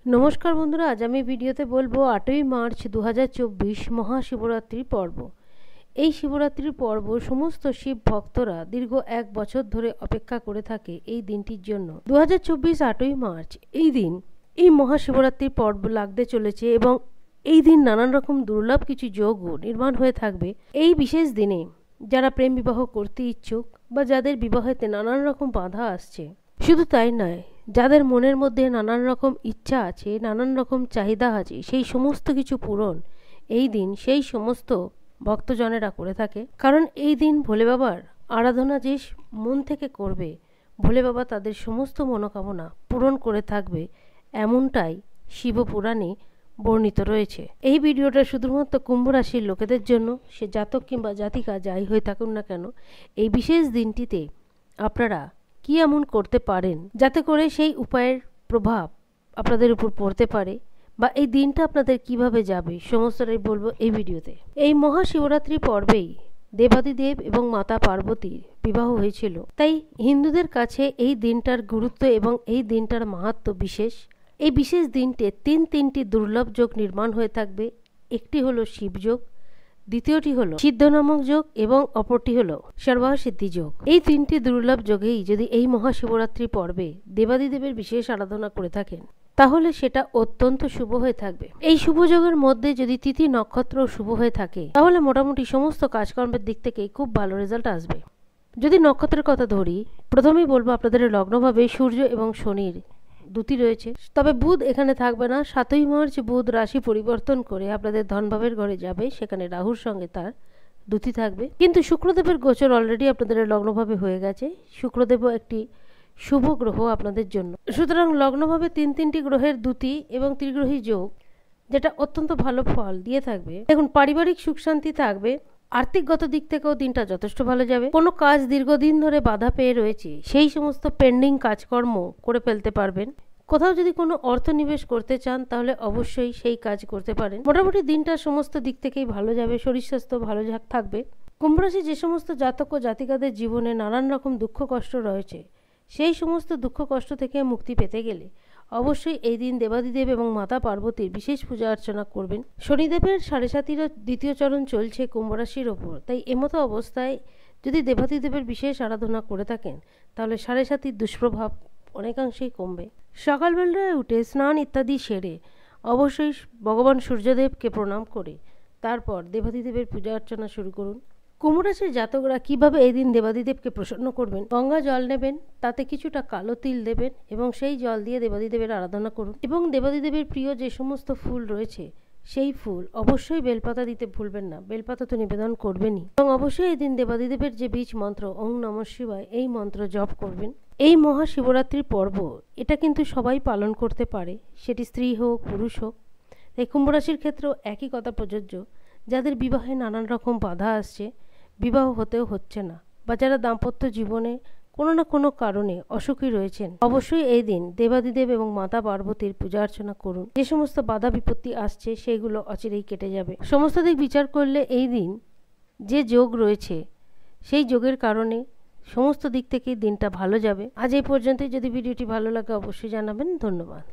নমস্কার বন্ধুরা, আজ আমি ভিডিওতে বলবো 8ই মার্চ 2024 মহাশিবরাত্রি পর্ব। এই শিবরাত্রির পর্ব সমস্ত শিব ভক্তরা দীর্ঘ 1 বছর ধরে অপেক্ষা করে থাকে এই দিনটির জন্য। 2024 8ই মার্চ এই দিন এই মহাশিবরাত্রির পর্ব লাগতে চলেছে এবং এই দিন নানান রকম দুর্লভ কিছু যোগও নির্মাণ হয়ে থাকবে। এই বিশেষ দিনে যারা প্রেম বিবাহ করতে ইচ্ছুক বা যাদের বিবাহেতে নানান রকম বাধা আসছে, শুধু তাই নয়, যাদের মনের মধ্যে নানান রকম ইচ্ছা আছে, নানান রকম চাহিদা আছে, সেই সমস্ত কিছু পূরণ এই দিন সেই সমস্ত ভক্তজনেরা করে থাকে। কারণ এই দিন ভোলে বাবার আরাধনা যে মন থেকে করবে, ভোলে বাবা তাদের সমস্ত মনোকামনা পূরণ করে থাকবে, এমনটাই শিবপুরাণে বর্ণিত রয়েছে। এই ভিডিওটা শুধুমাত্র কুম্ভ রাশির লোকেদের জন্য, সে জাতক কিংবা জাতিকা যাই হয়ে থাকুন না কেন, এই বিশেষ দিনটিতে আপনারা কি এমন করতে পারেন যাতে করে সেই উপায়ের প্রভাব আপনাদের উপর পড়তে পারে, বা এই দিনটা আপনাদের কিভাবে যাবে, সমস্তটাই বলবো এই ভিডিওতে। এই মহাশিবরাত্রি পর্বেই দেবাদিদেব এবং মাতা পার্বতীর বিবাহ হয়েছিল, তাই হিন্দুদের কাছে এই দিনটার গুরুত্ব এবং এই দিনটার মাহাত্ম্য বিশেষ। এই বিশেষ দিনটি তিনটি দুর্লভ যোগ নির্মাণ হয়ে থাকবে। একটি হলো শিবযোগ, দ্বিতীয়টি হলো সিদ্ধ নামক যোগ এবং অপরটি হলো সর্বাহ সিদ্ধি যোগ। এই তিনটি দুর্লভ যোগেই যদি এই মহাশিবরাত্রি পর্বে দেবাদিদেবের বিশেষ আরাধনা করে থাকেন, তাহলে সেটা অত্যন্ত শুভ হয়ে থাকবে। এই শুভ যোগের মধ্যে যদি তিথি নক্ষত্র শুভ হয়ে থাকে, তাহলে মোটামুটি সমস্ত কাজকর্মের দিক থেকেই খুব ভালো রেজাল্ট আসবে। যদি নক্ষত্রের কথা ধরি, প্রথমেই বলবো আপনাদের লগ্নভাবে সূর্য এবং শনির দুটি রয়েছে, তবে বুধ এখানে থাকবে না। 7ই মার্চ বুধ রাশি পরিবর্তন করে আপনাদের ধনভাবের ঘরে যাবে, সেখানে রাহুর সঙ্গে তার দুটি থাকবে। কিন্তু শুক্রদেবের গোচর অলরেডি আপনাদের লগ্নভাবে হয়ে গেছে। শুক্রদেবও একটি শুভ গ্রহ আপনাদের জন্য, সুতরাং লগ্নভাবে তিনটি গ্রহের দুটি এবং ত্রিগ্রহী যোগ, যেটা অত্যন্ত ভালো ফল দিয়ে থাকবে। দেখুন, পারিবারিক সুখ শান্তি থাকবে। আর্থিকগত দিক থেকেও দিনটা যথেষ্ট ভালো যাবে। কোনো কাজ দীর্ঘদিন ধরে বাধা পেয়ে রয়েছে, সেই সমস্ত পেন্ডিং কাজকর্ম করে ফেলতে পারবেন। কোথাও যদি কোনো অর্থ নিবেশ করতে চান, তাহলে অবশ্যই সেই কাজ করতে পারেন। মোটামুটি দিনটা সমস্ত দিক থেকেই ভালো যাবে। শরীর স্বাস্থ্য ভালো থাকবে। কুম্ভ রাশি যে সমস্ত জাতক ও জাতিকাদের জীবনে নানান রকম দুঃখ কষ্ট রয়েছে, সেই সমস্ত দুঃখ কষ্ট থেকে মুক্তি পেতে গেলে অবশ্যই এই দিন দেবাদিদেব এবং মাতা পার্বতীর বিশেষ পূজা অর্চনা করবেন। শনিদেবের 7.5 দ্বিতীয় চরণ চলছে কুম্ভ রাশির ওপর, তাই এমতো অবস্থায় যদি দেবাদিদেবের বিশেষ আরাধনা করে থাকেন, তাহলে 7.5 দুষ্প্রভাব অনেকাংশেই কমবে। সকালবেলায় উঠে স্নান ইত্যাদি সেরে অবশ্যই ভগবান সূর্যদেবকে প্রণাম করে তারপর দেবাদিদেবের পূজা অর্চনা শুরু করুন। কুম্ভ রাশির জাতকরা কিভাবে এই দিন দেবাদিদেবকে প্রসন্ন করবেন, গঙ্গা জল নেবেন, তাতে কিছুটা কালো তিল দেবেন এবং সেই জল দিয়ে দেবাদিদেবের আরাধনা করুন। এবং দেবাদিদেবের প্রিয় যে সমস্ত ফুল রয়েছে, সেই ফুল অবশ্যই বেলপাতা দিতে ভুলবেন না। বেলপাতা তো নিবেদন করবেনই, এবং অবশ্যই এই দিন দেবাদিদেবের যে বীজ মন্ত্র ওং নমঃ শিবায়, এই মন্ত্র জপ করবেন। এই মহাশিবরাত্রির পর্ব এটা কিন্তু সবাই পালন করতে পারে, সেটি স্ত্রী হোক পুরুষ হোক। তাই কুম্ভ রাশির ক্ষেত্রেও একই কথা প্রযোজ্য। যাদের বিবাহে নানান রকম বাধা আসছে, বিবাহ হতেও হচ্ছে না, বা যারা দাম্পত্য জীবনে কোনো না কোনো কারণে অসুখী রয়েছেন, অবশ্যই এই দিন দেবাদিদেব এবং মাতা পার্বতীর পূজা অর্চনা করুন। যে সমস্ত বাধা বিপত্তি আসছে, সেগুলো অচিরেই কেটে যাবে। সমস্ত দিক বিচার করলে এই দিন যে যোগ রয়েছে, সেই যোগের কারণে সমস্ত দিক থেকেই দিনটা ভালো যাবে। আজ এই পর্যন্তই। যদি ভিডিওটি ভালো লাগে অবশ্যই জানাবেন। ধন্যবাদ।